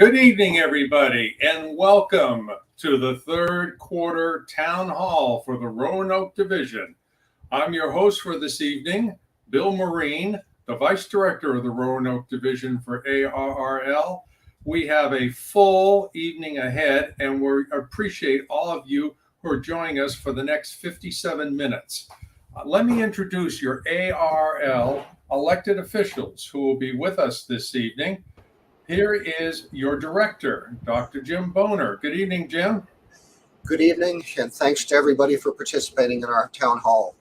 Good evening, everybody, and welcome to the third quarter town hall for the Roanoke Division. I'm your host for this evening, Bill Marine, the Vice Director of the Roanoke Division for ARRL. We have a full evening ahead, and we appreciate all of you who are joining us for the next 57 minutes. Let me introduce your ARRL elected officials who will be with us this evening. Here is your director, Dr. Jim Boner. Good evening, Jim. Good evening, and thanks to everybody for participating in our town hall.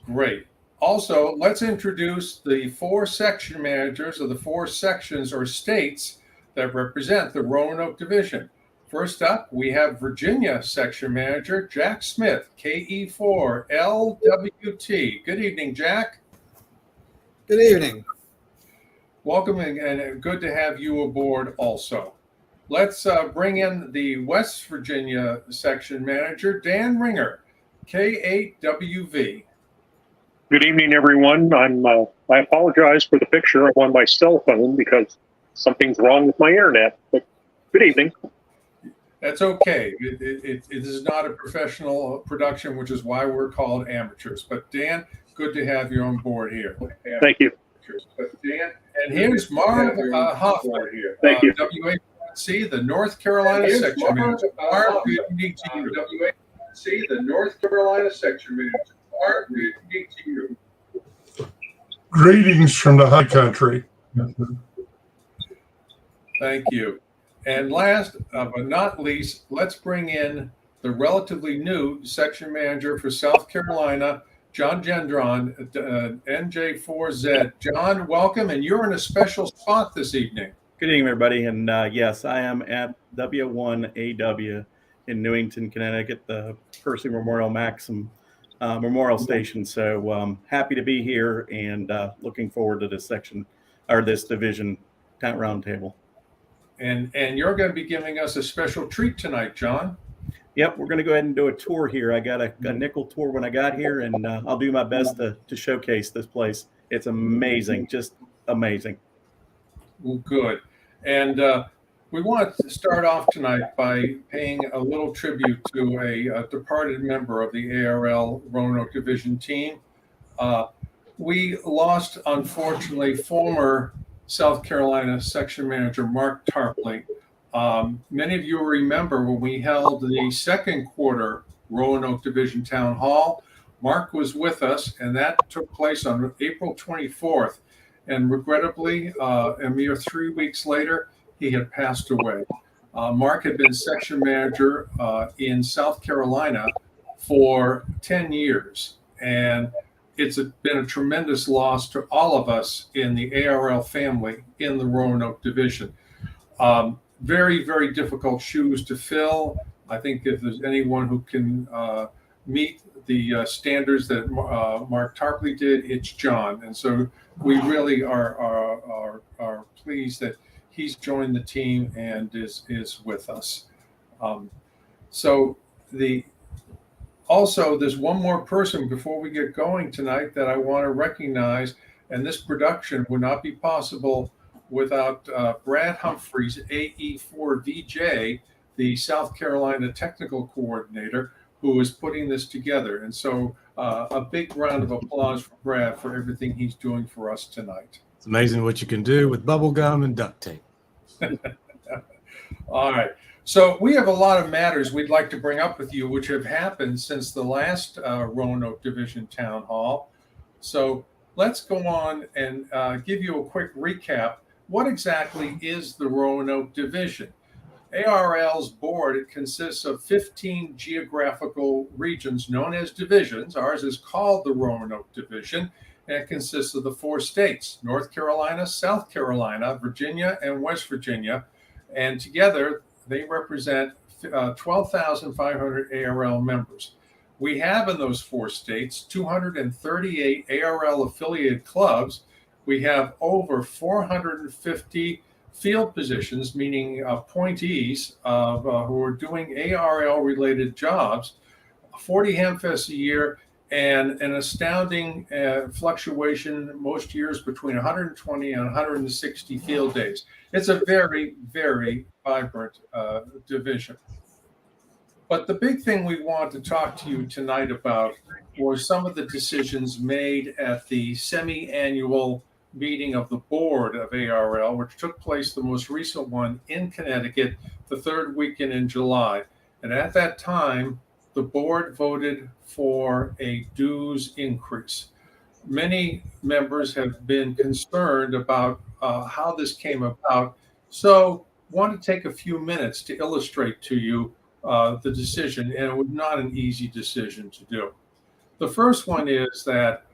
Great. Also, let's introduce the four section managers of the four sections or states that represent the Roanoke Division. First up, we have Virginia Section Manager Jack Smith, KE4LWT. Good evening, Jack. Good evening. Welcome, and good to have you aboard also. Let's bring in the West Virginia Section Manager, Dan Ringer, K8WV. Good evening, everyone. I apologize for the picture. I'm on my cell phone because something's wrong with my internet. But good evening. That's okay. It is not a professional production, which is why we're called amateurs. But Dan, good to have you on board here. Thank you. But Dan, and here's Marv Hoffman here. Thank you. WAC, the North Carolina Section Manager. Marv, good evening to you. WAC, the North Carolina Section Manager. Marv, good evening to you. Greetings from the high country. Thank you. And last but not least, let's bring in the relatively new Section Manager for South Carolina, John Gendron, NJ4Z. John, welcome, and you're in a special spot this evening. Good evening, everybody, and yes, I am at W1AW in Newington, Connecticut, the Percy Memorial Maxim Memorial Station. So happy to be here and looking forward to this section or this division roundtable. And you're going to be giving us a special treat tonight, John. Yep, we're going to go ahead and do a tour here. I got a nickel tour when I got here, and I'll do my best to showcase this place. It's amazing, just amazing. Well, good. And we want to start off tonight by paying a little tribute to a departed member of the ARRL Roanoke Division team. We lost, unfortunately, former South Carolina Section Manager Mark Tarpley. Many of you remember when we held the second quarter Roanoke Division Town Hall, Mark was with us, and that took place on April 24th. And regrettably, a mere 3 weeks later, he had passed away. Mark had been section manager in South Carolina for 10 years. And it's been a tremendous loss to all of us in the ARRL family in the Roanoke Division. Very, very difficult shoes to fill. I think if there's anyone who can meet the standards that Mark Tarpley did, it's John. And so we really are pleased that he's joined the team and is with us. Also, there's one more person before we get going tonight that I want to recognize, and this production would not be possible without Brad Humphreys, AE4VJ, the South Carolina Technical Coordinator, who is putting this together. And so a big round of applause for Brad for everything he's doing for us tonight. It's amazing what you can do with bubble gum and duct tape. All right. So we have a lot of matters we'd like to bring up with you, which have happened since the last Roanoke Division Town Hall. So let's go on and give you a quick recap. What exactly is the Roanoke Division? ARRL's board, it consists of 15 geographical regions known as divisions. Ours is called the Roanoke Division, and it consists of the four states, North Carolina, South Carolina, Virginia, and West Virginia. And together, they represent 12,500 ARRL members. We have in those four states 238 ARRL affiliated clubs. We have over 450 field positions, meaning appointees who are doing ARRL related jobs, 40 Hamfests a year, and an astounding fluctuation most years between 120 and 160 field days. It's a very, very vibrant division. But the big thing we want to talk to you tonight about were some of the decisions made at the semi-annual meeting of the board of ARRL, which took place, the most recent one, in Connecticut, the third weekend in July. And at that time, the board voted for a dues increase. Many members have been concerned about how this came about. So I want to take a few minutes to illustrate to you the decision, and it was not an easy decision to do. The first one is that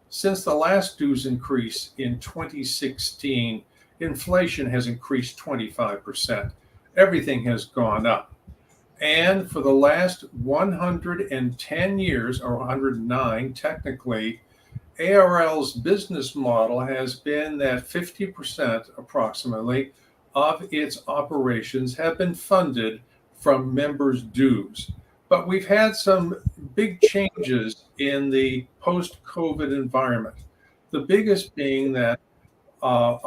since the last dues increase in 2016, inflation has increased 25%. Everything has gone up. And for the last 110 years, or 109 technically, ARRL's business model has been that 50% approximately of its operations have been funded from members' dues. But we've had some big changes in the post-COVID environment. The biggest being that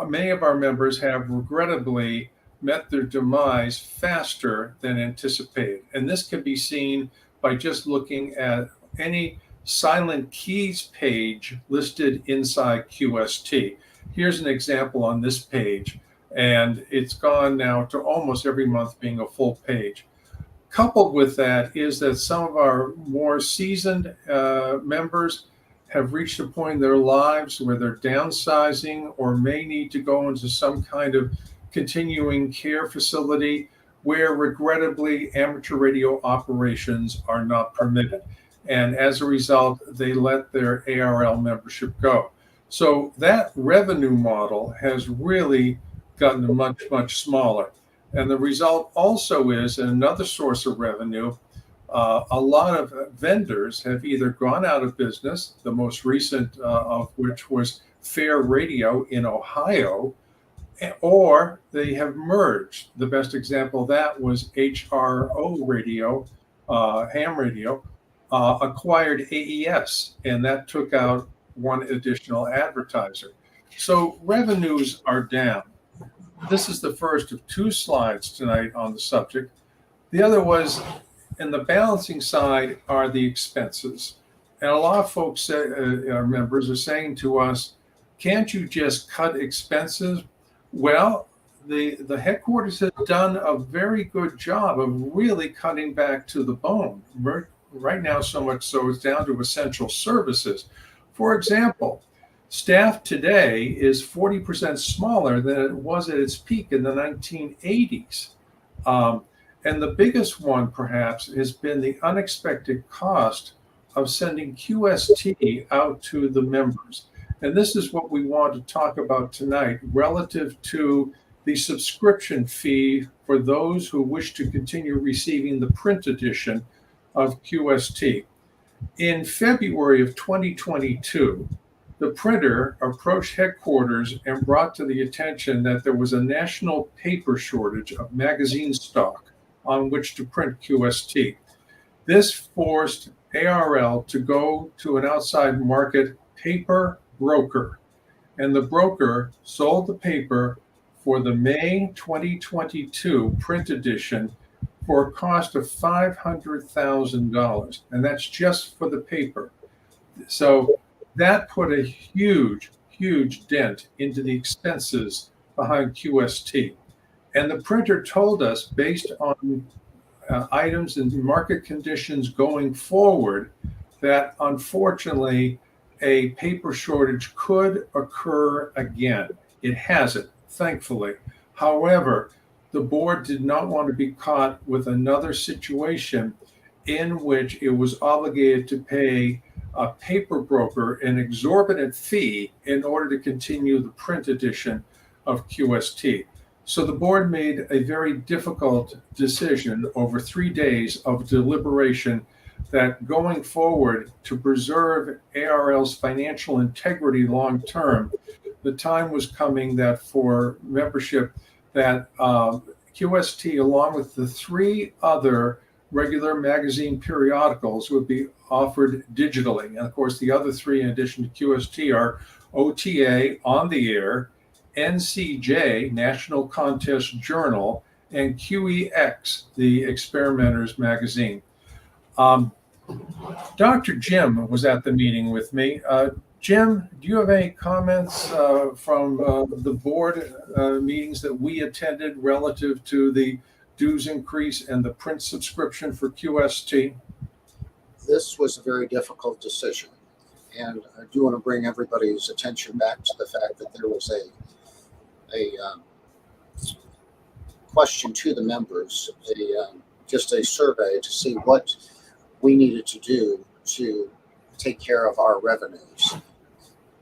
many of our members have regrettably met their demise faster than anticipated. And this can be seen by just looking at any silent keys page listed inside QST. Here's an example on this page, and it's gone now to almost every month being a full page. Coupled with that is that some of our more seasoned members have reached a point in their lives where they're downsizing or may need to go into some kind of continuing care facility where regrettably amateur radio operations are not permitted. And as a result, they let their ARRL membership go. So that revenue model has really gotten much, much smaller. And the result also is another source of revenue. A lot of vendors have either gone out of business, the most recent of which was Fair Radio in Ohio, or they have merged. The best example of that was HRO Radio, ham radio, acquired AES, and that took out one additional advertiser. So revenues are down. This is the first of two slides tonight on the subject. The other was, in the balancing side, are the expenses. And a lot of folks, our members, are saying to us, can't you just cut expenses? Well, the headquarters has done a very good job of really cutting back to the bone. Right now, so much so it's down to essential services. For example, staff today is 40% smaller than it was at its peak in the 1980s. And the biggest one, perhaps, has been the unexpected cost of sending QST out to the members. And this is what we want to talk about tonight relative to the subscription fee for those who wish to continue receiving the print edition of QST. In February of 2022, the printer approached headquarters and brought to the attention that there was a national paper shortage of magazine stock on which to print QST. This forced ARRL to go to an outside market paper broker, and the broker sold the paper for the May 2022 print edition for a cost of $500,000, and that's just for the paper. So that put a huge, huge dent into the expenses behind QST. And the printer told us, based on items and market conditions going forward, that unfortunately a paper shortage could occur again. It hasn't, thankfully. However, the board did not want to be caught with another situation in which it was obligated to pay a paper broker an exorbitant fee in order to continue the print edition of QST. So the board made a very difficult decision over 3 days of deliberation that going forward, to preserve ARRL's financial integrity long term, the time was coming that for membership that QST, along with the 3 other regular magazine periodicals, would be offered digitally. And of course, the other three, in addition to QST, are OTA, On the Air, NCJ, National Contest Journal, and QEX, the Experimenters magazine. Dr. Jim was at the meeting with me. Jim, do you have any comments from the board meetings that we attended relative to the dues increase and the print subscription for QST? This was a very difficult decision. And I do want to bring everybody's attention back to the fact that there was a question to the members, just a survey to see what we needed to do to take care of our revenues.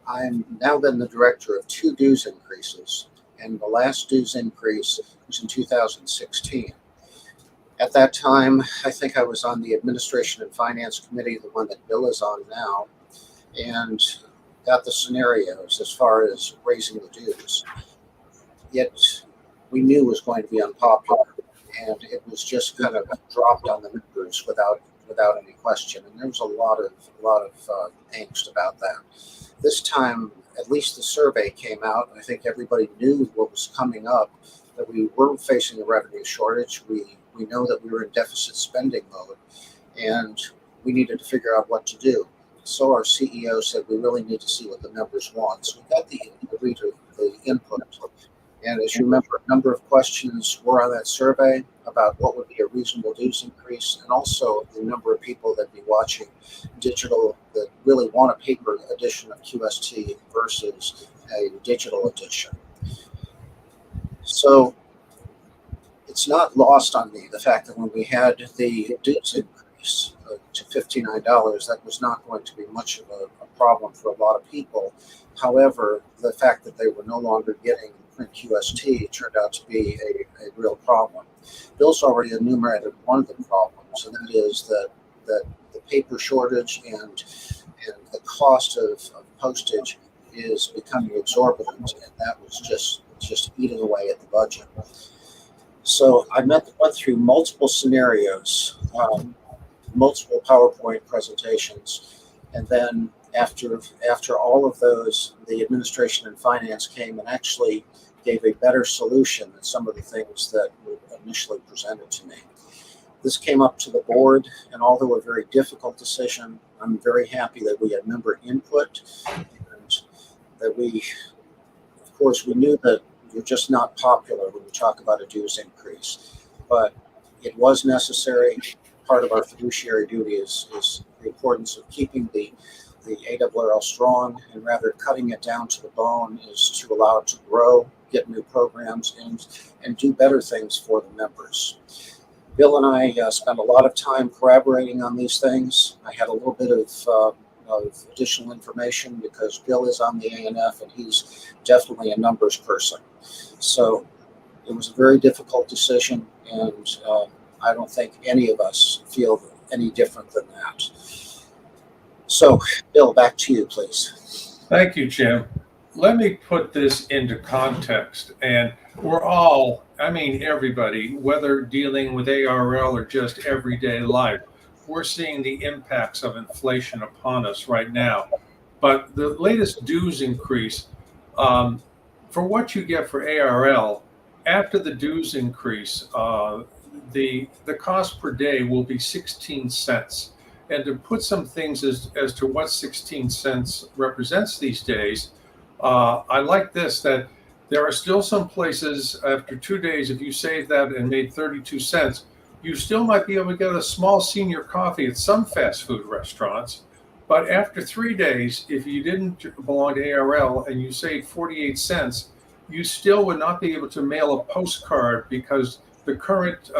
I'm now been the director of 2 dues increases, and the last dues increase was in 2016. At that time, I think I was on the Administration and Finance Committee, the one that Bill is on now, and got the scenarios as far as raising the dues. Yet we knew it was going to be unpopular, and it was just kind of dropped on the members without any question. And there was a lot of angst about that. This time, at least the survey came out. I think everybody knew what was coming up, that we were facing a revenue shortage. We know that we were in deficit spending mode, and we needed to figure out what to do. So our CEO said we really need to see what the members want. So we got the input. And as you remember, a number of questions were on that survey about what would be a reasonable dues increase, and also the number of people that be watching digital that really want a paper edition of QST versus a digital edition. So it's not lost on me the fact that when we had the dues increase to $59, that was not going to be much of a problem for a lot of people. However, the fact that they were no longer getting print QST turned out to be a real problem. Bill's already enumerated one of the problems, and that is that the paper shortage and the cost of postage is becoming exorbitant, and that was just eating away at the budget. So I went through multiple scenarios, multiple PowerPoint presentations, and then after all of those, the Administration and Finance came and actually gave a better solution than some of the things that were initially presented to me. This came up to the board, and although a very difficult decision, I'm very happy that we had member input, and that of course, we knew that you're just not popular when we talk about a dues increase, but it was necessary. Part of our fiduciary duty is the importance of keeping the ARRL strong, and rather cutting it down to the bone is to allow it to grow, get new programs in, and do better things for the members. Bill and I spent a lot of time collaborating on these things. I had a little bit of additional information because Bill is on the ANF and he's definitely a numbers person. So it was a very difficult decision, and I don't think any of us feel any different than that. So, Bill, back to you, please. Thank you, Jim. Let me put this into context. And we're all, I mean, everybody, whether dealing with ARRL or just everyday life, we're seeing the impacts of inflation upon us right now. But the latest dues increase, for what you get for ARRL, after the dues increase, the cost per day will be 16 cents. And to put some things as to what 16 cents represents these days, I like this, that there are still some places after 2 days, if you saved that and made 32 cents, you still might be able to get a small senior coffee at some fast food restaurants. But after 3 days, if you didn't belong to ARRL and you saved 48 cents, you still would not be able to mail a postcard, because the current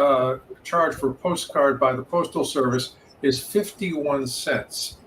charge for postcard by the Postal Service is 51 cents.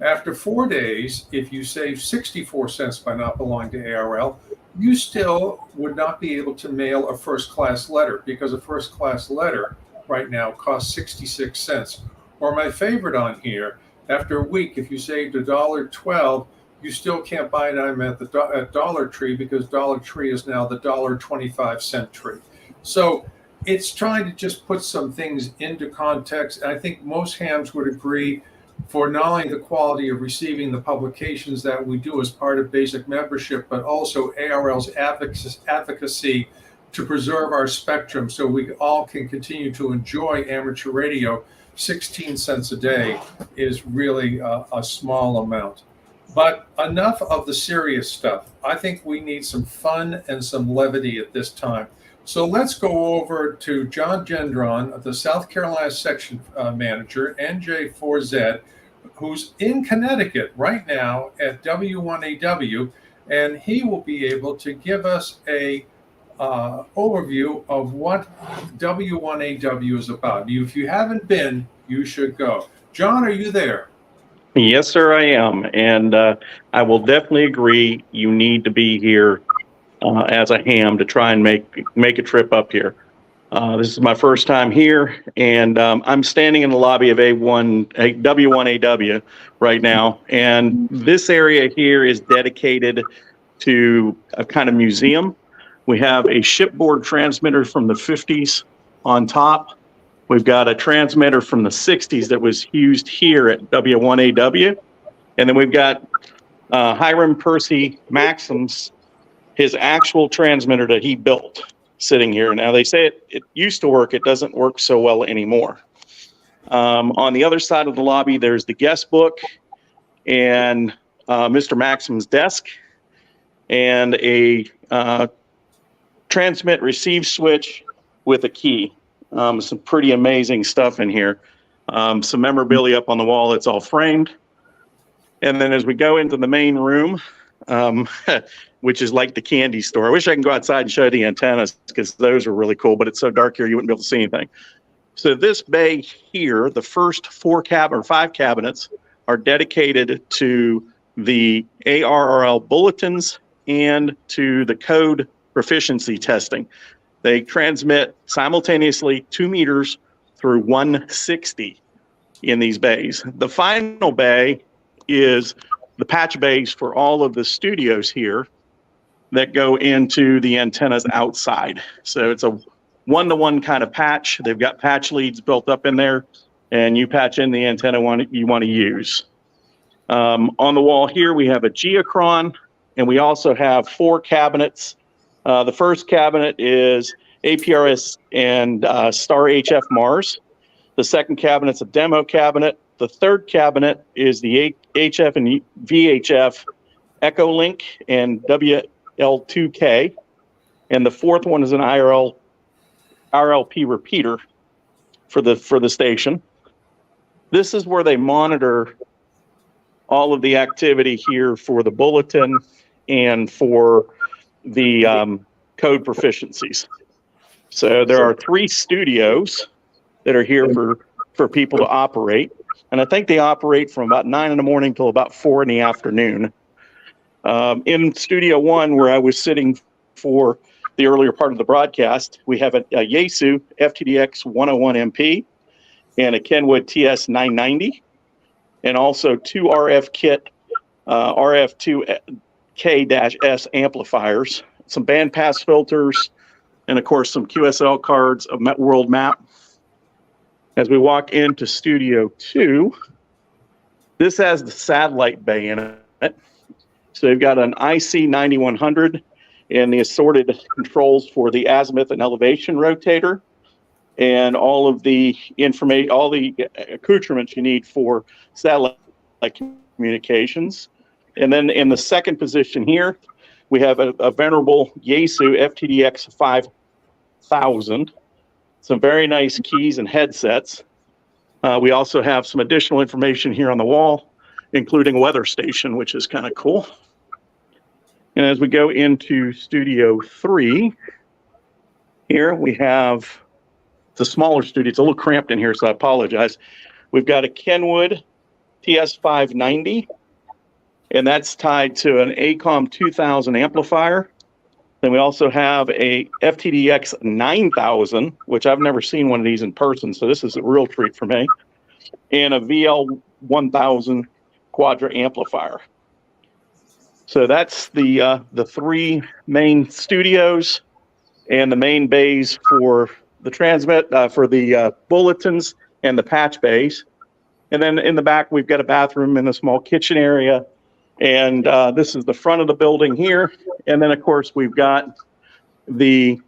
After 4 days, if you save 64 cents by not belonging to ARRL, you still would not be able to mail a first-class letter, because a first-class letter right now costs 66 cents. Or my favorite on here, after a week, if you saved $1.12, you still can't buy them at Dollar Tree, because Dollar Tree is now the $1.25 tree. So it's trying to just put some things into context. And I think most hams would agree for not only the quality of receiving the publications that we do as part of basic membership, but also ARRL's advocacy to preserve our spectrum so we all can continue to enjoy amateur radio. 16 cents a day is really a small amount. But enough of the serious stuff. I think we need some fun and some levity at this time. So let's go over to John Gendron, the South Carolina section manager, NJ4Z, who's in Connecticut right now at W1AW, and he will be able to give us a overview of what W1AW is about. If you haven't been, you should go. John, are you there? Yes, sir, I am. And I will definitely agree you need to be here as a ham to try and make a trip up here. This is my first time here, and I'm standing in the lobby of W1AW right now. And this area here is dedicated to a kind of museum. We have a shipboard transmitter from the 50s on top. We've got a transmitter from the 60s that was used here at W1AW. And then we've got Hiram Percy Maxim's, his actual transmitter that he built sitting here. Now, they say it used to work. It doesn't work so well anymore. On the other side of the lobby, there's the guest book and Mr. Maxim's desk and a transmit receive switch with a key. Some pretty amazing stuff in here. Some memorabilia up on the wall. It's all framed. And then as we go into the main room, which is like the candy store. I wish I can go outside and show you the antennas because those are really cool, but it's so dark here you wouldn't be able to see anything. So this bay here, the first 5 cabinets are dedicated to the ARRL bulletins and to the code proficiency testing. They transmit simultaneously 2 meters through 160 in these bays. The final bay is the patch bays for all of the studios here that go into the antennas outside. So it's a one-to-one kind of patch. They've got patch leads built up in there, and you patch in the antenna you want to use. On the wall here, we have a geochron, and we also have 4 cabinets. The first cabinet is APRS and Star HF Mars. The second cabinet's a demo cabinet. The third cabinet is the HF and VHF Echo Link and WL2K. And the fourth one is an RLP repeater for the station. This is where they monitor all of the activity here for the bulletin and for the code proficiencies. So there are 3 studios that are here for people to operate. And I think they operate from about 9 in the morning till about 4 in the afternoon. In Studio 1, where I was sitting for the earlier part of the broadcast, we have a Yaesu FTDX 101 MP and a Kenwood TS 990, and also 2 RF kit RF2K-S amplifiers, some bandpass filters, and of course some QSL cards, a world map. As we walk into Studio 2, this has the satellite bay in it. So you've got an IC 9100 and the assorted controls for the azimuth and elevation rotator, and all of the information, all the accoutrements you need for satellite communications. And then in the second position here, we have a venerable Yaesu FTDX 5000. Some very nice keys and headsets. We also have some additional information here on the wall, including a weather station, which is kind of cool. And as we go into Studio 3, here we have the smaller studio. It's a little cramped in here, so I apologize. We've got a Kenwood TS590, and that's tied to an ACOM 2000 amplifier. Then we also have a FTDX 9000, which I've never seen one of these in person, so this is a real treat for me, and a VL 1000 Quadra amplifier. So that's the 3 main studios and the main bays for the transmit, for the bulletins and the patch bays. And then in the back, we've got a bathroom and a small kitchen area. And this is the front of the building here. And then, of course, we've got the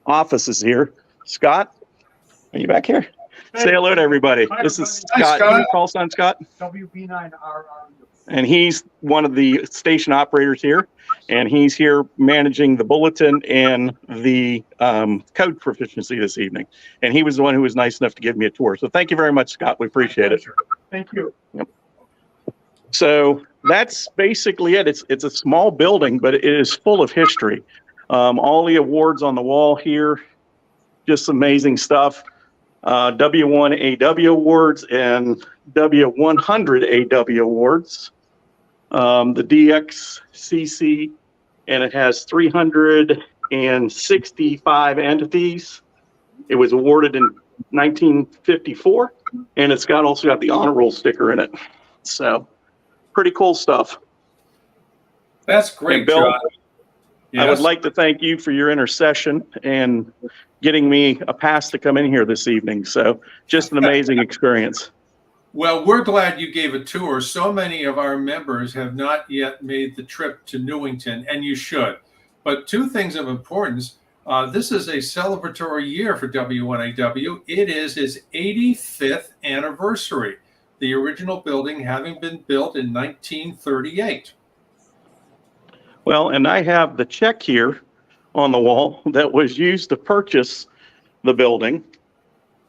offices here. Scott, are you back here? Say hello to everybody. This is Hi, Scott. Scott. You can call son Scott. WB9RRU. And he's one of the station operators here. And he's here managing the bulletin and the code proficiency this evening. And he was the one who was nice enough to give me a tour. So thank you very much, Scott. We appreciate it. Thank you. So that's basically it. It's a small building, but it is full of history. All the awards on the wall here, just amazing stuff. W1AW awards and W100AW awards. The DXCC, and it has 365 entities. It was awarded in 1954, and it's also got the honor roll sticker in it. So pretty cool stuff. That's great, And Bill, John. I would Yes. like to thank you for your intercession and getting me a pass to come in here this evening. So just an amazing experience. Well, we're glad you gave a tour. So many of our members have not yet made the trip to Newington, and you should. But two things of importance. This is a celebratory year for W1AW. It is its 85th anniversary, the original building having been built in 1938. Well, and I have the check here on the wall that was used to purchase the building,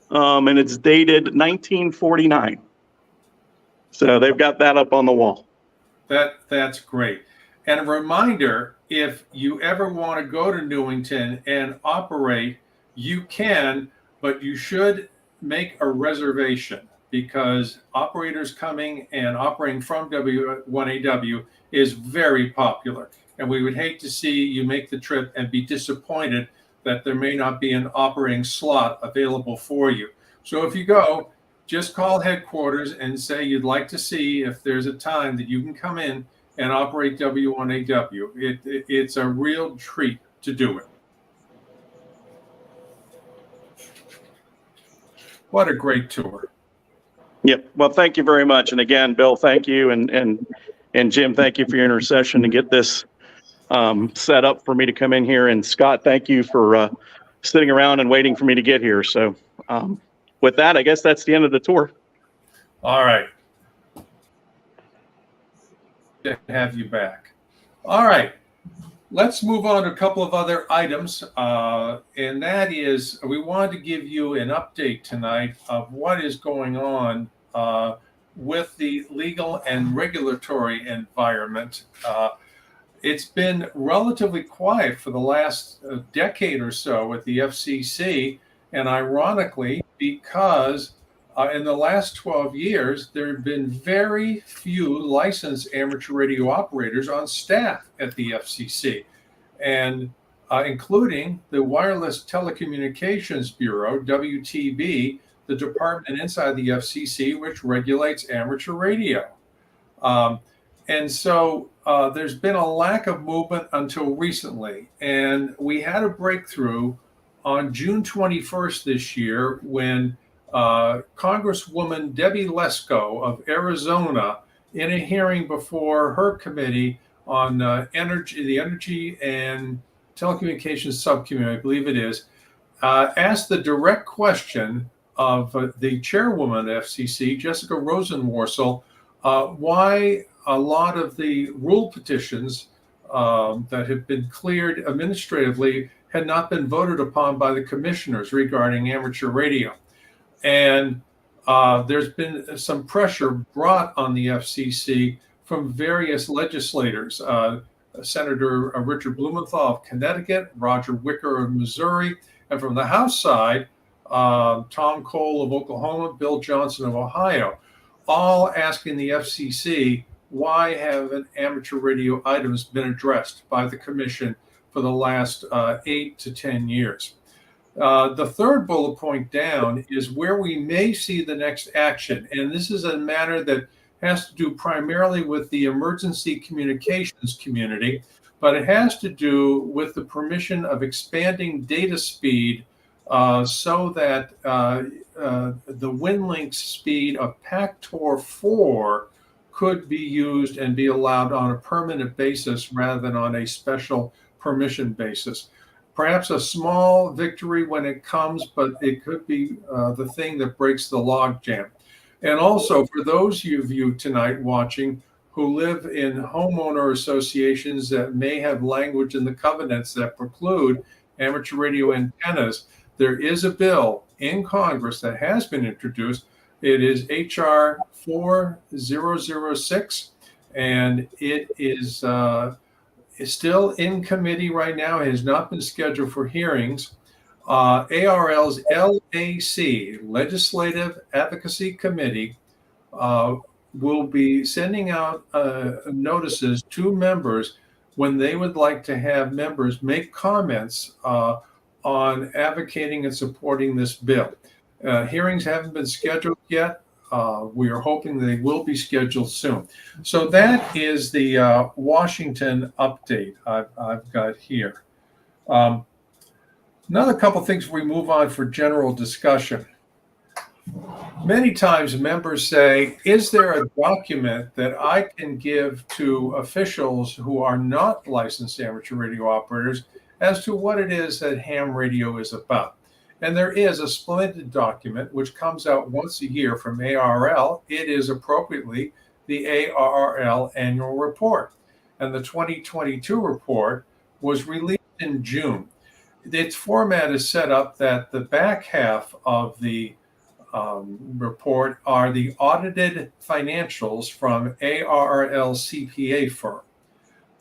and it's dated 1949. So they've got that up on the wall. That's great. And a reminder, if you ever want to go to Newington and operate, you can, but you should make a reservation, because operators coming and operating from W1AW is very popular. And we would hate to see you make the trip and be disappointed that there may not be an operating slot available for you. So if you go, just call headquarters and say you'd like to see if there's a time that you can come in and operate W1AW. It's a real treat to do it. What a great tour. Yep. Well, thank you very much. And again, Bill, thank you. And Jim, thank you for your intercession to get this set up for me to come in here. And Scott, thank you for sitting around and waiting for me to get here. So with that, I guess that's the end of the tour. All right. To have you back. All right. Let's move on to a couple of other items. And that is, we wanted to give you an update tonight of what is going on with the legal and regulatory environment. It's been relatively quiet for the last decade or so at the FCC, and ironically, because in the last 12 years, there have been very few licensed amateur radio operators on staff at the FCC, and including the Wireless Telecommunications Bureau, WTB, the department inside the FCC, which regulates amateur radio. And so there's been a lack of movement until recently. And we had a breakthrough on June 21st this year when Congresswoman Debbie Lesko of Arizona, in a hearing before her committee on the Energy and Telecommunications Subcommittee, I believe it is, asked the direct question of the chairwoman of FCC, Jessica Rosenworcel, why a lot of the rule petitions that have been cleared administratively had not been voted upon by the commissioners regarding amateur radio. And there's been some pressure brought on the FCC from various legislators, Senator Richard Blumenthal of Connecticut, Roger Wicker of Missouri, and from the House side, Tom Cole of Oklahoma, Bill Johnson of Ohio, all asking the FCC, why haven't amateur radio items been addressed by the commission for the last 8 to 10 years? The third bullet point down is where we may see the next action. And this is a matter that has to do primarily with the emergency communications community, but it has to do with the permission of expanding data speed so that the WinLink speed of PACTOR 4 could be used and be allowed on a permanent basis rather than on a special permission basis. Perhaps a small victory when it comes, but it could be the thing that breaks the logjam. And also, for those of you tonight watching who live in homeowner associations that may have language in the covenants that preclude amateur radio antennas, there is a bill in Congress that has been introduced. It is H.R. 4006, and it is still in committee right now. It has not been scheduled for hearings. ARRL's LAC, Legislative Advocacy Committee, will be sending out notices to members when they would like to have members make comments on advocating and supporting this bill. Hearings haven't been scheduled yet. We are hoping they will be scheduled soon. So that is the Washington update I've got here. Another couple things before we move on for general discussion. Many times members say, is there a document that I can give to officials who are not licensed amateur radio operators as to what it is that ham radio is about? And there is a splendid document which comes out once a year from ARRL. It is appropriately the ARRL annual report. And the 2022 report was released in June. Its format is set up that the back half of the report are the audited financials from ARRL CPA firm.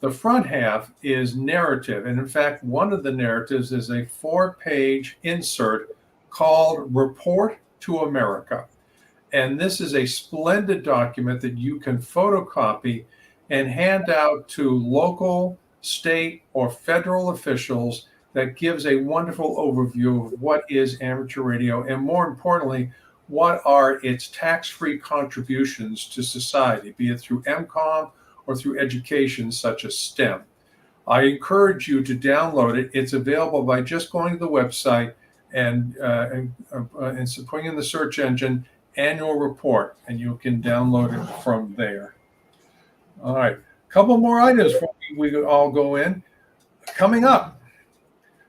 The front half is narrative, and in fact, one of the narratives is a 4-page insert called Report to America. And this is a splendid document that you can photocopy and hand out to local, state, or federal officials that gives a wonderful overview of what is amateur radio, and more importantly, what are its tax-free contributions to society, be it through MCOM or through education such as STEM. I encourage you to download it. It's available by just going to the website and putting in the search engine annual report, and you can download it from there. All right, a couple more items before we all go in. Coming up,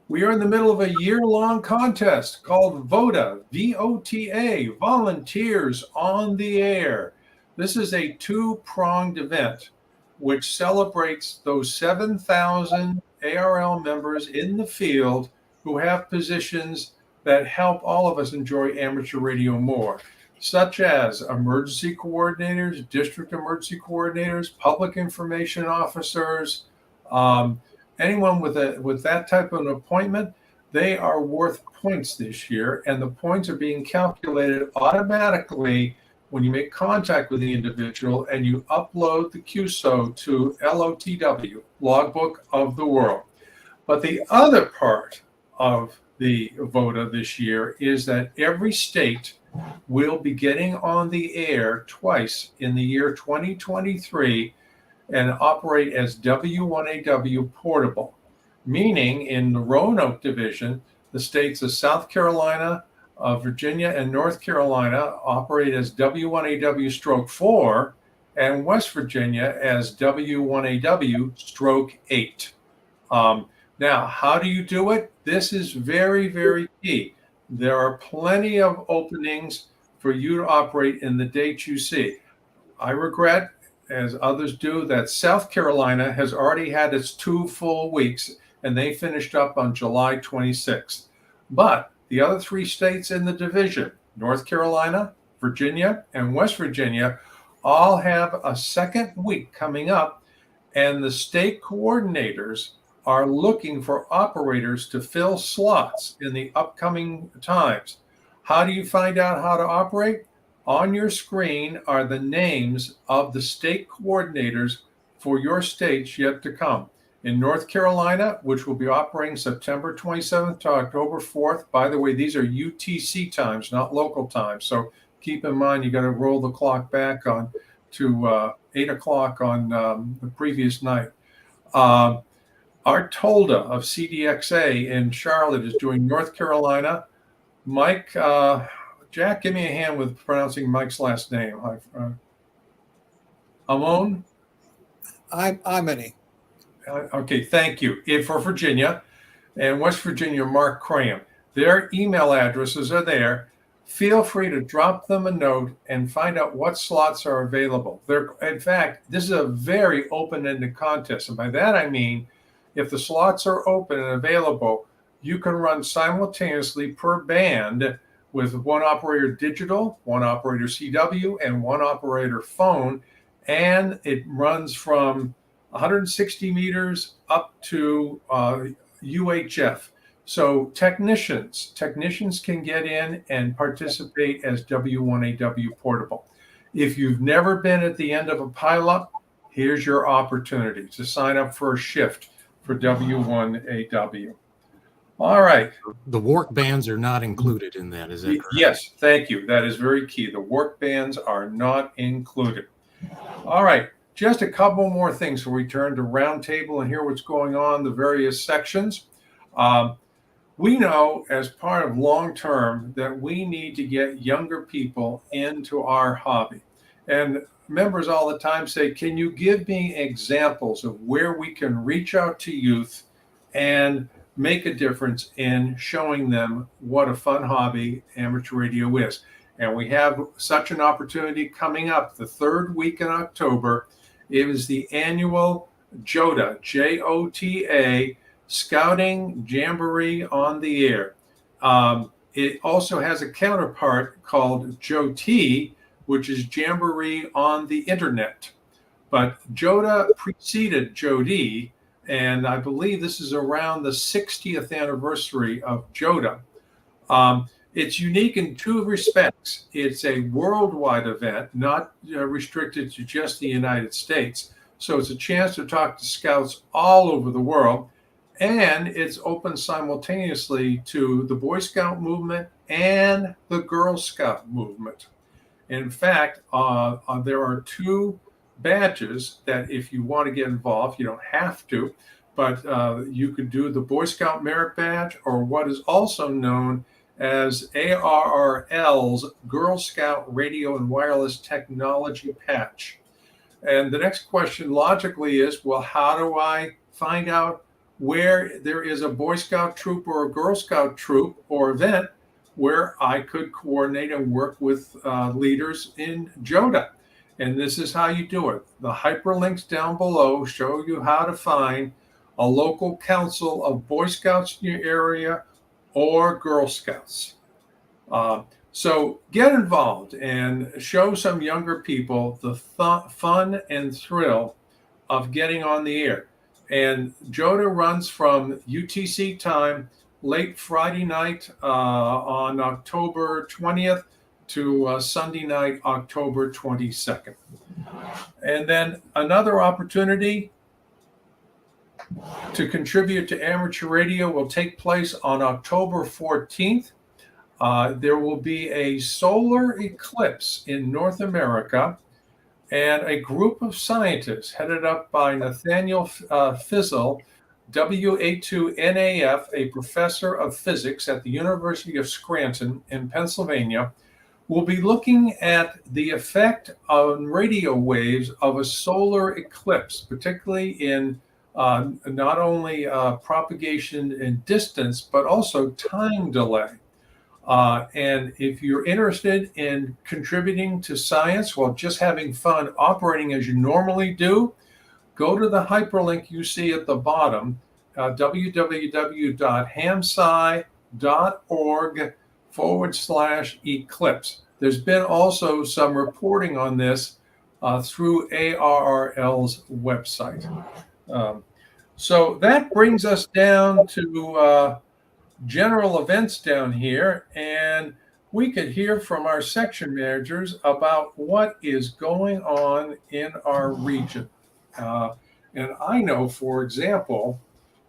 we are in the middle of a year-long contest called VOTA, V-O-T-A, Volunteers on the Air. This is a two-pronged event which celebrates those 7,000 ARRL members in the field who have positions that help all of us enjoy amateur radio more, such as emergency coordinators, district emergency coordinators, public information officers, anyone with that type of an appointment. They are worth points this year, and the points are being calculated automatically when you make contact with the individual and you upload the QSO to LOTW, Logbook of the World. But the other part of the VOTA this year is that every state will be getting on the air twice in the year 2023 and operate as W1AW portable, meaning in the Roanoke division, the states of South Carolina, Virginia, and North Carolina operate as W1AW/4, and West Virginia as W1AW/8. Now, how do you do it? This is very, very key. There are plenty of openings for you to operate in the dates you see. I regret, as others do, that South Carolina has already had its 2 full weeks, and they finished up on July 26th. But the other 3 states in the division, North Carolina, Virginia, and West Virginia, all have a second week coming up, and the state coordinators are looking for operators to fill slots in the upcoming times. How do you find out how to operate? On your screen are the names of the state coordinators for your states yet to come. In North Carolina, which will be operating September 27th to October 4th. By the way, these are UTC times, not local times. So keep in mind, you got to roll the clock back on to 8 o'clock on the previous night. Art Tolda of CDXA in Charlotte is doing North Carolina. Mike, Jack, give me a hand with pronouncing Mike's last name. Amon? I'm any. Okay, thank you. For Virginia and West Virginia, Mark Cram. Their email addresses are there. Feel free to drop them a note and find out what slots are available. In fact, this is a very open-ended contest. And by that, I mean, if the slots are open and available, you can run simultaneously per band with one operator digital, one operator CW, and one operator phone. And it runs from 160 meters up to UHF. So technicians can get in and participate as W1AW portable. If you've never been at the end of a pileup, here's your opportunity to sign up for a shift for W1AW. All right. The work bands are not included in that, is that correct? Yes, thank you. That is very key. The work bands are not included. All right. Just a couple more things before we turn to roundtable and hear what's going on in the various sections. We know as part of long-term that we need to get younger people into our hobby. And members all the time say, can you give me examples of where we can reach out to youth and make a difference in showing them what a fun hobby amateur radio is? And we have such an opportunity coming up the third week in October. It is the annual JOTA, J-O-T-A, Scouting Jamboree on the Air. It also has a counterpart called JOT, which is Jamboree on the Internet. But JOTA preceded JOD, and I believe this is around the 60th anniversary of JOTA. It's unique in two respects. It's a worldwide event, not restricted to just the United States. So it's a chance to talk to scouts all over the world. And it's open simultaneously to the Boy Scout movement and the Girl Scout movement. In fact, there are two badges that if you want to get involved, you don't have to, but you could do the Boy Scout Merit Badge or what is also known as ARRL's Girl Scout Radio and Wireless Technology Patch. And the next question logically is, well, how do I find out where there is a Boy Scout troop or a Girl Scout troop or event where I could coordinate and work with leaders in JOTA? And this is how you do it. The hyperlinks down below show you how to find a local council of Boy Scouts in your area or Girl Scouts. So get involved and show some younger people the fun and thrill of getting on the air. And JOTA runs from UTC time, late Friday night on October 20th to Sunday night, October 22nd. And then another opportunity to contribute to amateur radio will take place on October 14th. There will be a solar eclipse in North America, and a group of scientists headed up by Nathaniel Fizzle, WA2NAF, a professor of physics at the University of Scranton in Pennsylvania, will be looking at the effect on radio waves of a solar eclipse, particularly in not only propagation and distance, but also time delay. And if you're interested in contributing to science while just having fun operating as you normally do, go to the hyperlink you see at the bottom, www.hamsci.org/eclipse. There's been also some reporting on this through ARRL's website. So that brings us down to general events down here, and we could hear from our section managers about what is going on in our region. And I know, for example,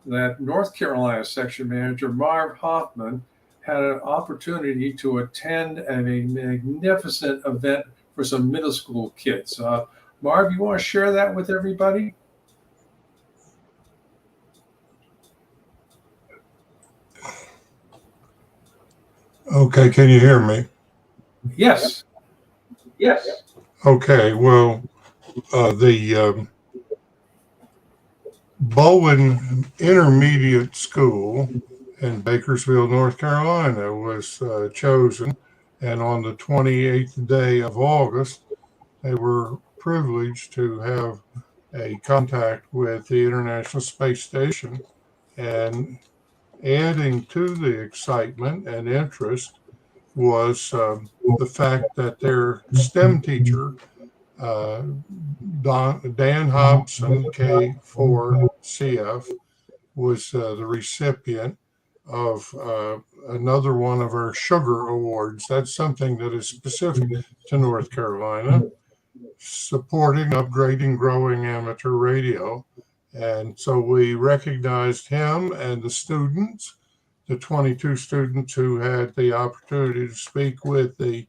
that North Carolina section manager Marv Hoffman had an opportunity to attend a magnificent event for some middle school kids. Marv, you want to share that with everybody? Okay, can you hear me? Yes. Okay, well, the Bowen Intermediate School in Bakersfield, North Carolina was chosen, and on the 28th day of August, they were privileged to have a contact with the International Space Station. And adding to the excitement and interest was the fact that their STEM teacher, uh, Dan Hobson, K4CF, was the recipient of another one of our sugar awards. That's something that is specific to North Carolina, supporting, upgrading, growing amateur radio. And so we recognized him and the students, the 22 students who had the opportunity to speak with the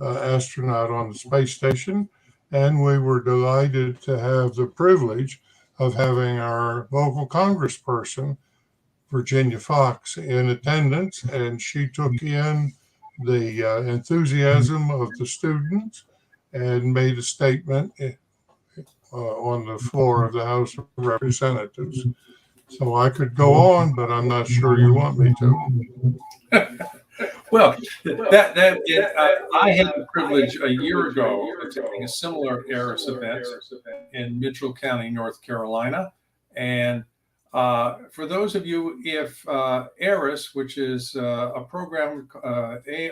astronaut on the space station. And we were delighted to have the privilege of having our local congressperson, Virginia Fox, in attendance, and she took in the enthusiasm of the students and made a statement on the floor of the House of Representatives. So I could go on, but I'm not sure you want me to. Well, I had the privilege a year ago of attending a similar ARRS event in Mitchell County, North Carolina. And for those of you, if ARRS, which is a program,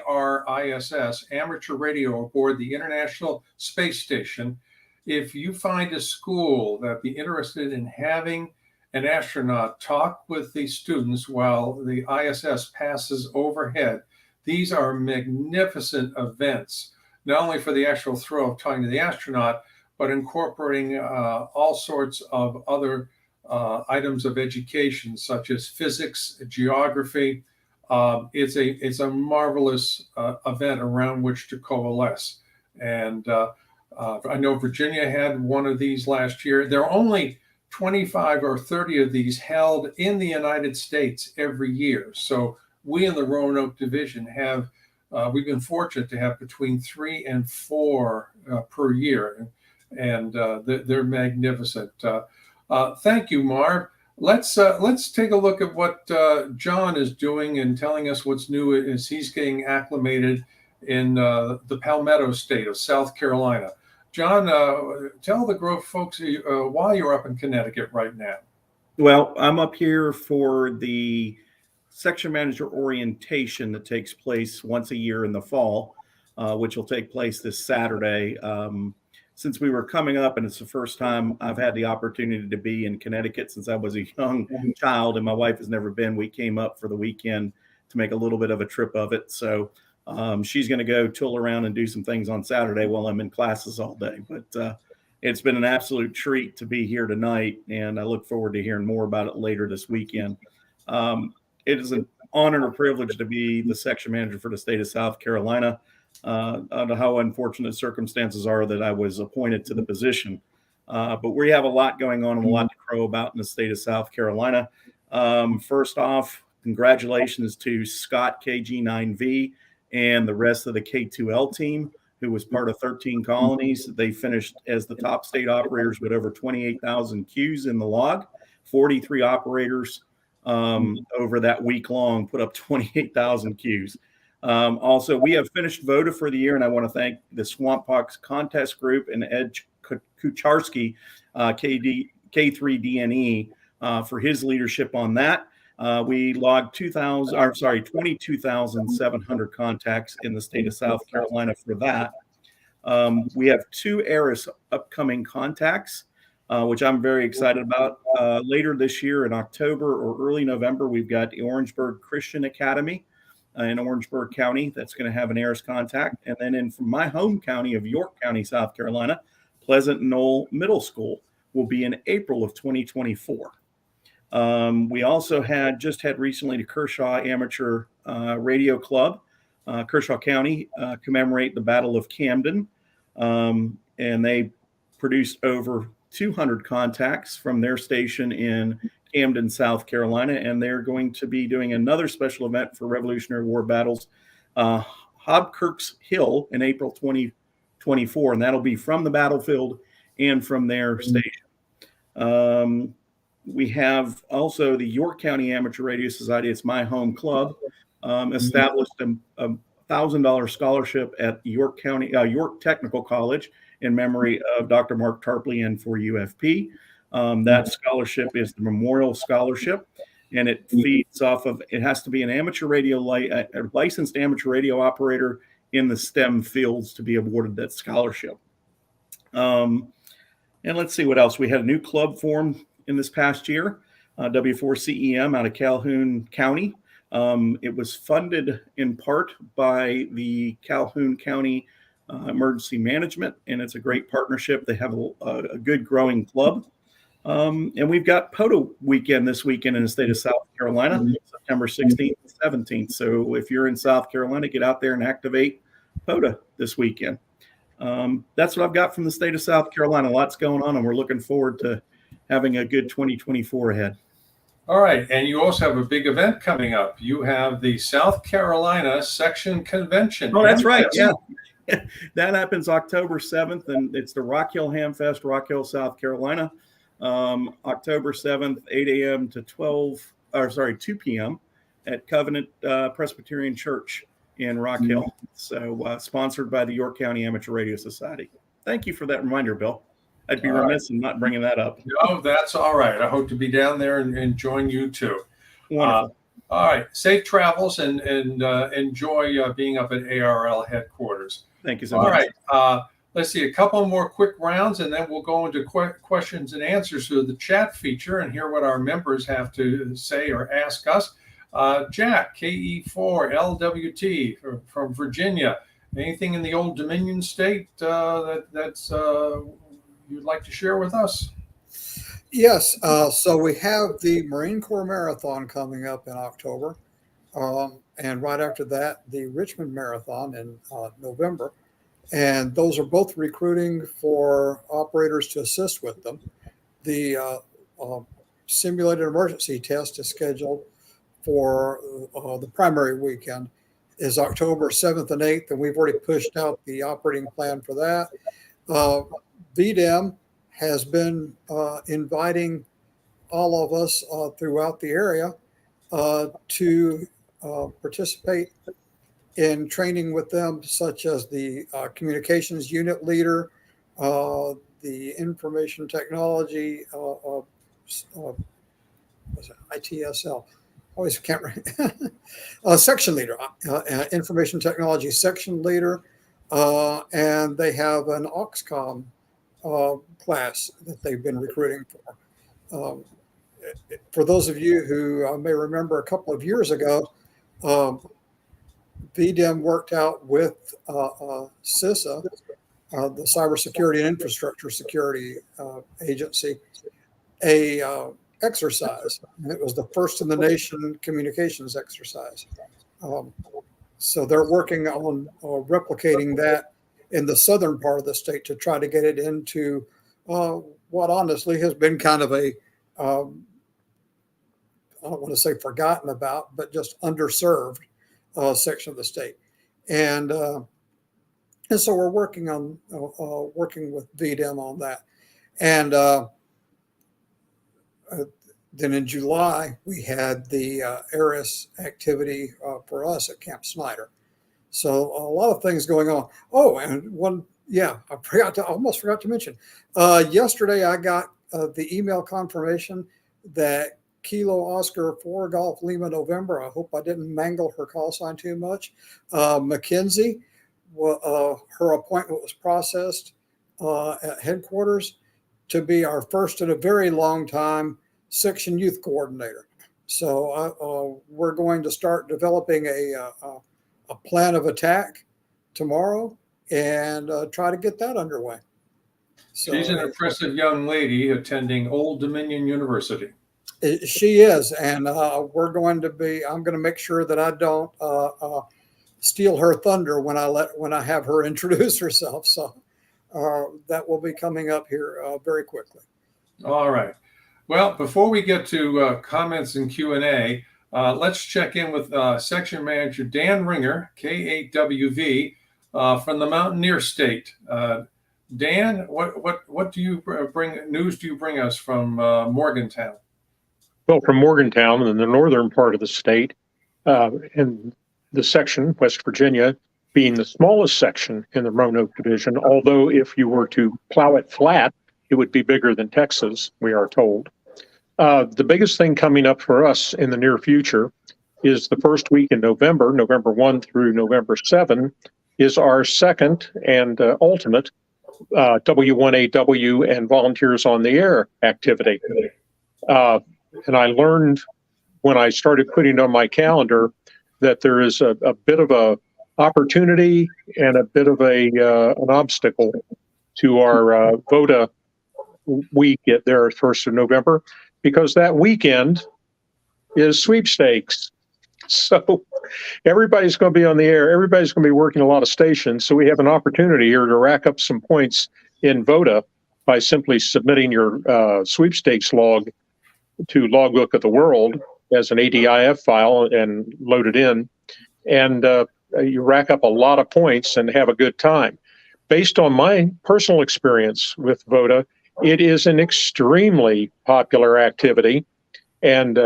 ARISS, Amateur Radio aboard the International Space Station, if you find a school that'd be interested in having an astronaut talk with the students while the ISS passes overhead, these are magnificent events, not only for the actual thrill of talking to the astronaut, but incorporating all sorts of other items of education, such as physics, geography. It's a marvelous event around which to coalesce. And I know Virginia had one of these last year. There are only 25 or 30 of these held in the United States every year. So we in the Roanoke division have, we've been fortunate to have between 3 and 4 per year, and they're magnificent. Thank you, Marv. Let's take a look at what John is doing and telling us what's new as he's getting acclimated in the Palmetto State of South Carolina. John, tell the Grove folks why you're up in Connecticut right now. Well, I'm up here for the section manager orientation that takes place once a year in the fall, which will take place this Saturday. Since we were coming up, and it's the first time I've had the opportunity to be in Connecticut since I was a young child, and my wife has never been, we came up for the weekend to make a little bit of a trip of it. So she's going to go tool around and do some things on Saturday while I'm in classes all day. But it's been an absolute treat to be here tonight, and I look forward to hearing more about it later this weekend. It is an honor and a privilege to be the section manager for the state of South Carolina. How unfortunate circumstances are that I was appointed to the position. But we have a lot going on and a lot to crow about in the state of South Carolina. First off, congratulations to Scott KG9V and the rest of the K2L team, who was part of 13 colonies. They finished as the top state operators with over 28,000 Qs in the log. 43 operators over that week long put up 28,000 Qs. Also, we have finished VOTA for the year, and I want to thank the Swamp Pox Contest Group and Ed Kucharski, K3DNE, for his leadership on that. We logged 22,700 contacts in the state of South Carolina for that. We have 2 ARRS upcoming contacts, which I'm very excited about. Later this year in October or early November, we've got the Orangeburg Christian Academy in Orangeburg County that's going to have an ARRS contact. And then from my home county of York County, South Carolina, Pleasant Knoll Middle School will be in April of 2024. We also just had recently the Kershaw Amateur Radio Club, Kershaw County, commemorate the Battle of Camden. And they produced over 200 contacts from their station in Camden, South Carolina. And they're going to be doing another special event for Revolutionary War battles Hobkirk's Hill in April 2024, and that'll be from the battlefield and from their station. We have also the York County Amateur Radio Society. It's my home club. Established a $1,000 scholarship at York Technical College in memory of Dr. Mark Tarpley and for UFP. That scholarship is the Memorial Scholarship, and it feeds off of, it has to be an amateur radio, a licensed amateur radio operator in the STEM fields to be awarded that scholarship. And let's see what else. We had a new club formed in this past year, W4CEM out of Calhoun County. It was funded in part by the Calhoun County Emergency Management, and it's a great partnership. They have a good growing club. And we've got POTA weekend this weekend in the state of South Carolina, September 16th and 17th. So if you're in South Carolina, get out there and activate POTA this weekend. That's what I've got from the state of South Carolina. Lots going on, and we're looking forward to having a good 2024 ahead. All right. And you also have a big event coming up. You have the South Carolina Section Convention. Oh, that's right. Yeah. That happens October 7th, and it's the Rock Hill Hamfest, Rock Hill, South Carolina. October 7th, 8 a.m. to 2 p.m. at Covenant Presbyterian Church in Rock Hill. So sponsored by the York County Amateur Radio Society. Thank you for that reminder, Bill. I'd be remiss in not bringing that up. No, that's all right. I hope to be down there and join you too. Wonderful. All right. Safe travels and enjoy being up at ARRL headquarters. Thank you so much. All right. Let's see a couple more quick rounds, and then we'll go into questions and answers through the chat feature and hear what our members have to say or ask us. Jack, KE4LWT from Virginia. Anything in the Old Dominion state that's you'd like to share with us? Yes. So we have the Marine Corps Marathon coming up in October. And right after that, the Richmond Marathon in November. And those are both recruiting for operators to assist with them. The simulated emergency test is scheduled for the primary weekend is October 7th and 8th, and we've already pushed out the operating plan for that. VDEM has been inviting all of us throughout the area to participate in training with them, such as the communications unit leader, the information technology, ITSL, always can't remember, section leader, information technology section leader, and they have an Oxcom class that they've been recruiting for. For those of you who may remember a couple of years ago, VDEM worked out with CISA, the Cybersecurity and Infrastructure Security Agency, a exercise, and it was the first in the nation communications exercise. So they're working on replicating that in the southern part of the state to try to get it into what honestly has been kind of a I don't want to say forgotten about, but just underserved section of the state. And so we're working on working with VDEM on that. And then in July, we had the ARRL activity for us at Camp Snyder. So a lot of things going on. Oh, and one, I almost forgot to mention. Yesterday, I got the email confirmation that Kilo Oscar 4 Golf Lima November. I hope I didn't mangle her call sign too much. Mackenzie, her appointment was processed at headquarters to be our first in a very long time section youth coordinator. So we're going to start developing a plan of attack tomorrow and try to get that underway. So, she's an impressive young lady attending Old Dominion University. She is, and I'm going to make sure that I don't steal her thunder when I have her introduce herself. So that will be coming up here very quickly. All right. Well, before we get to comments and Q&A, Let's check in with Section Manager Dan Ringer, K8WV, from the Mountaineer State. Dan, what do you news do you bring us from Morgantown? Well, from Morgantown in the northern part of the state, in the section, West Virginia, being the smallest section in the Roanoke division, although if you were to plow it flat, it would be bigger than Texas, we are told. The biggest thing coming up for us in the near future is the first week in November, November 1 through November 7, is our second and ultimate W1AW and Volunteers on the Air activity. And I learned when I started putting it on my calendar that there is a bit of a opportunity and a bit of an obstacle to our VOTA week there at 1st of November, because that weekend is sweepstakes. So everybody's going to be on the air. Everybody's going to be working a lot of stations. So we have an opportunity here to rack up some points in VOTA by simply submitting your sweepstakes log to Logbook of the World as an ADIF file and load it in. And you rack up a lot of points and have a good time. Based on my personal experience with VOTA, it is an extremely popular activity. And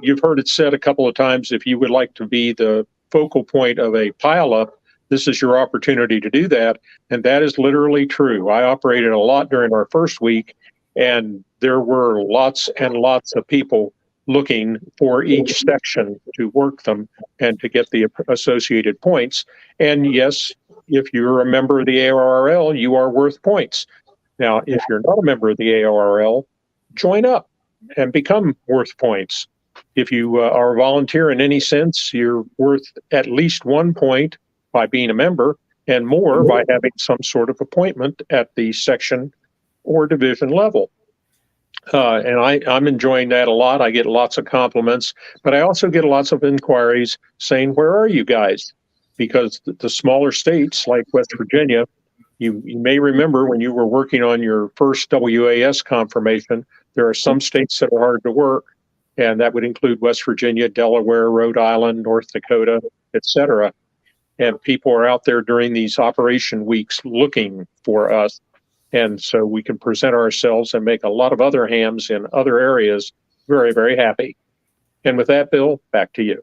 you've heard it said a couple of times, if you would like to be the focal point of a pileup, this is your opportunity to do that. And that is literally true. I operated a lot during our first week, and there were lots and lots of people looking for each section to work them and to get the associated points. And yes, if you're a member of the ARRL, you are worth points. Now, if you're not a member of the ARRL, join up and become worth points. If you are a volunteer in any sense, you're worth at least 1 point by being a member and more by having some sort of appointment at the section or division level. And I'm enjoying that a lot. I get lots of compliments, but I also get lots of inquiries saying, where are you guys? Because the smaller states like West Virginia, you may remember when you were working on your first WAS confirmation, there are some states that are hard to work, and that would include West Virginia, Delaware, Rhode Island, North Dakota, etc. And people are out there during these operation weeks looking for us. And so we can present ourselves and make a lot of other hams in other areas very, very happy. And with that, Bill, back to you.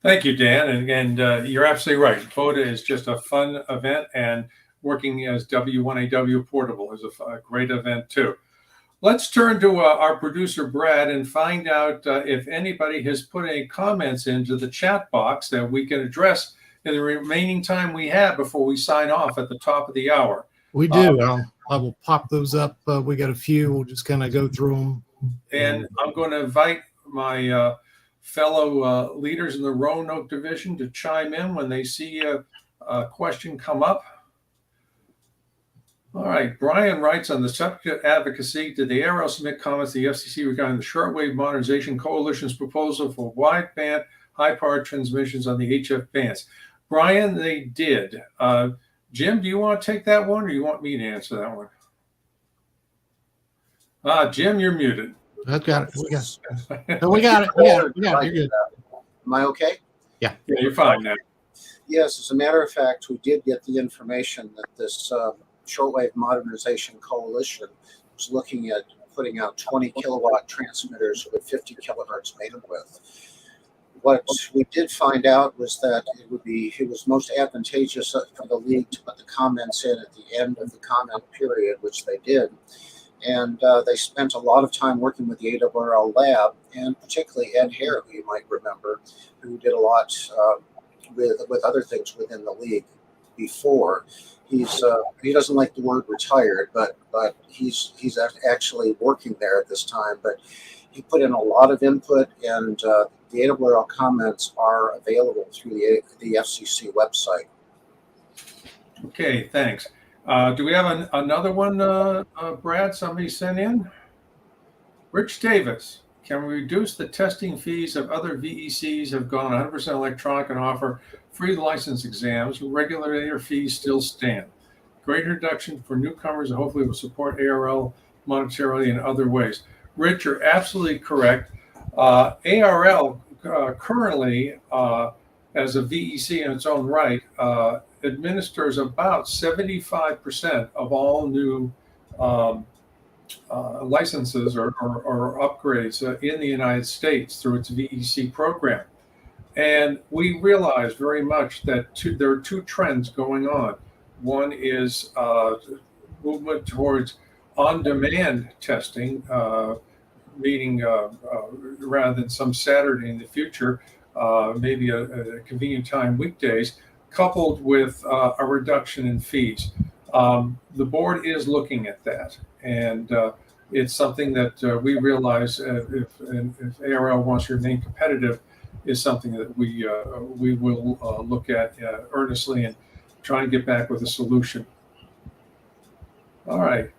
Thank you, Dan. And you're absolutely right. VOTA is just a fun event, and working as W1AW Portable is a great event too. Let's turn to our producer, Brad, and find out if anybody has put any comments into the chat box that we can address in the remaining time we have before we sign off at the top of the hour. We do. I will pop those up. We got a few. We'll just kind of go through them. And I'm going to invite my fellow leaders in the Roanoke division to chime in when they see a question come up. All right. Brian writes, on the subject of advocacy, did the ARRL submit comments to the FCC regarding the Shortwave Modernization Coalition's proposal for wideband high-power transmissions on the HF bands? Brian, they did. Jim, do you want to take that one, or you want me to answer that one? Jim, you're muted. I've got it. We got it. We got it. You're good. Am I okay? Yeah, you're fine now. Yes, as a matter of fact, we did get the information that this Shortwave Modernization Coalition was looking at putting out 20 kilowatt transmitters with 50 kilohertz bandwidth. What we did find out was that it was most advantageous for the league to put the comments in at the end of the comment period, which they did. And they spent a lot of time working with the ARRL lab, and particularly Ed Hare, who you might remember, who did a lot with other things within the league before. He doesn't like the word retired, but he's actually working there at this time. But he put in a lot of input, and the ARRL comments are available through the FCC website. Okay, thanks. Do we have another one, Brad, somebody sent in? Rich Davis, can we reduce the testing fees of other VECs have gone 100% electronic and offer free license exams? Regulator fees still stand. Great reduction for newcomers and hopefully will support ARRL monetarily in other ways. Rich, you're absolutely correct. ARRL currently, as a VEC in its own right, administers about 75% of all new licenses or upgrades in the United States through its VEC program. And we realize very much that there are two trends going on. One is movement towards on-demand testing, meaning rather than some Saturday in the future, maybe a convenient time weekdays, coupled with a reduction in fees. The board is looking at that, and it's something that we realize if ARRL wants to remain competitive, is something that we will look at earnestly and try and get back with a solution. All right,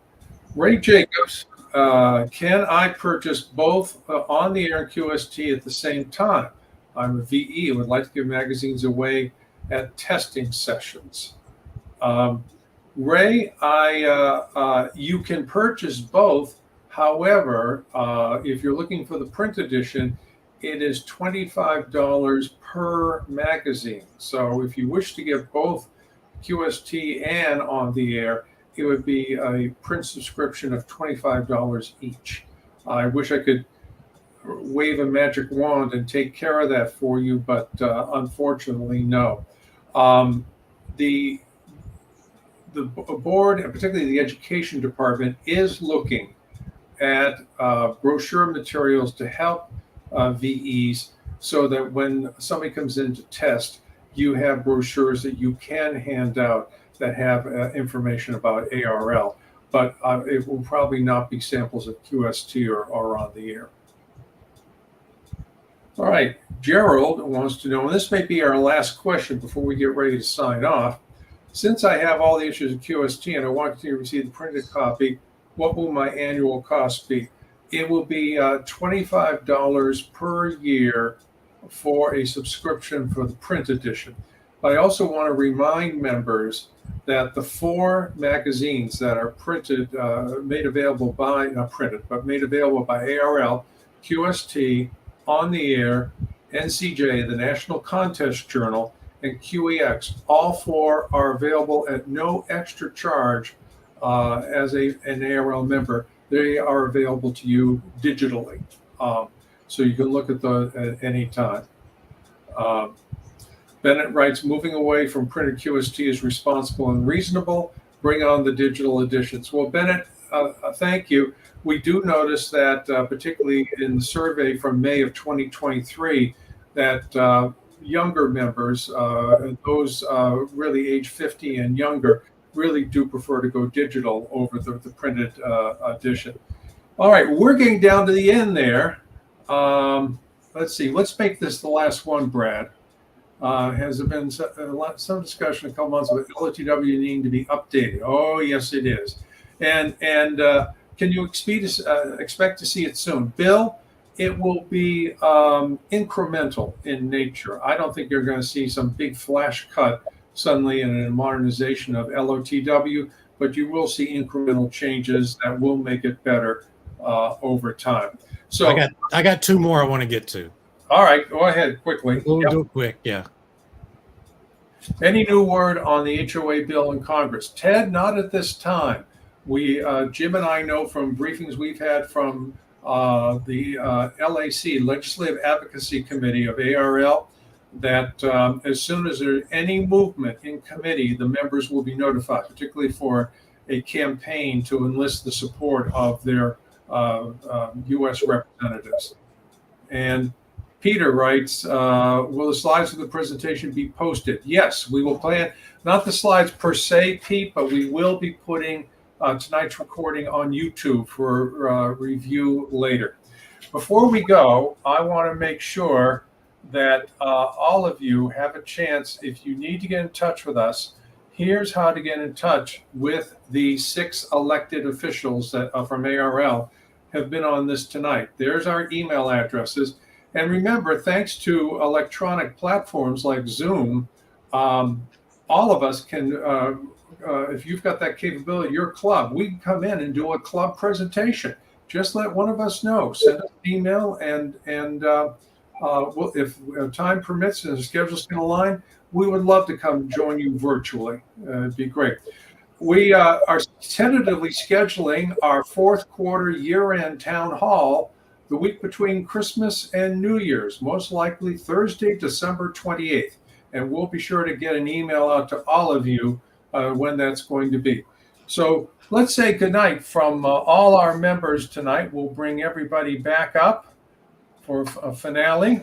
Ray Jacobs, can I purchase both on the air and QST at the same time? I'm a VE and would like to give magazines away at testing sessions. Ray, you can purchase both. However, if you're looking for the print edition, it is $25 per magazine. So if you wish to get both QST and on the air, it would be a print subscription of $25 each. I wish I could wave a magic wand and take care of that for you, but unfortunately, no. The board, and particularly the education department, is looking at brochure materials to help VEs, so that when somebody comes in to test, you have brochures that you can hand out that have information about ARRL, but it will probably not be samples of QST or on the air. All right, Gerald wants to know, and this may be our last question before we get ready to sign off. Since I have all the issues of QST and I want to receive the printed copy, what will my annual cost be? It will be $25 per year for a subscription for the print edition. But I also want to remind members that the 4 magazines that are printed, made available by, not printed, but made available by ARRL, QST, On the Air, NCJ, the National Contest Journal, and QEX, all 4 are available at no extra charge as an ARRL member. They are available to you digitally. So you can look at those at any time. Bennett writes, moving away from printed QST is responsible and reasonable. Bring on the digital editions. Well, Bennett, thank you. We do notice that, particularly in the survey from May of 2023, that younger members, those really age 50 and younger, really do prefer to go digital over the printed edition. All right, we're getting down to the end there. Let's see. Let's make this the last one, Brad. Has there been some discussion a couple months about LOTW needing to be updated? Oh, yes, it is. And can you expect to see it soon? Bill, it will be incremental in nature. I don't think you're going to see some big flash cut suddenly in a modernization of LOTW, but you will see incremental changes that will make it better over time. So I got 2 more I want to get to. All right, go ahead quickly. We'll do it quick, yeah. Any new word on the HOA bill in Congress? Ted, not at this time. We, Jim and I know from briefings we've had from the LAC, Legislative Advocacy Committee of ARRL, that as soon as there's any movement in committee, the members will be notified, particularly for a campaign to enlist the support of their U.S. representatives. And Peter writes, will the slides of the presentation be posted? Yes, we will plan, not the slides per se, Pete, but we will be putting tonight's recording on YouTube for review later. Before we go, I want to make sure that all of you have a chance, if you need to get in touch with us, here's how to get in touch with the 6 elected officials that from ARRL have been on this tonight. There's our email addresses. And remember, thanks to electronic platforms like Zoom, all of us can, if you've got that capability, your club, we can come in and do a club presentation. Just let one of us know. Send us an email, and well, if time permits and the schedules can align, we would love to come join you virtually. It'd be great. We are tentatively scheduling our fourth quarter year-end town hall the week between Christmas and New Year's, most likely Thursday, December 28th. And we'll be sure to get an email out to all of you when that's going to be. So let's say goodnight from all our members tonight. We'll bring everybody back up for a finale.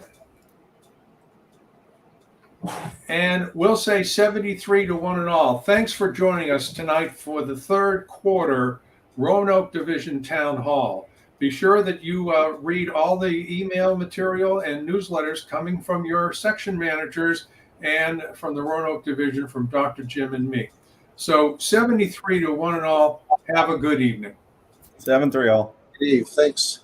And we'll say 73 to 1 and all. Thanks for joining us tonight for the third quarter Roanoke Division Town Hall. Be sure that you read all the email material and newsletters coming from your section managers and from the Roanoke Division from Dr. Jim and me. So 73 to 1 and all. Have a good evening. 7-3 all. Steve, thanks.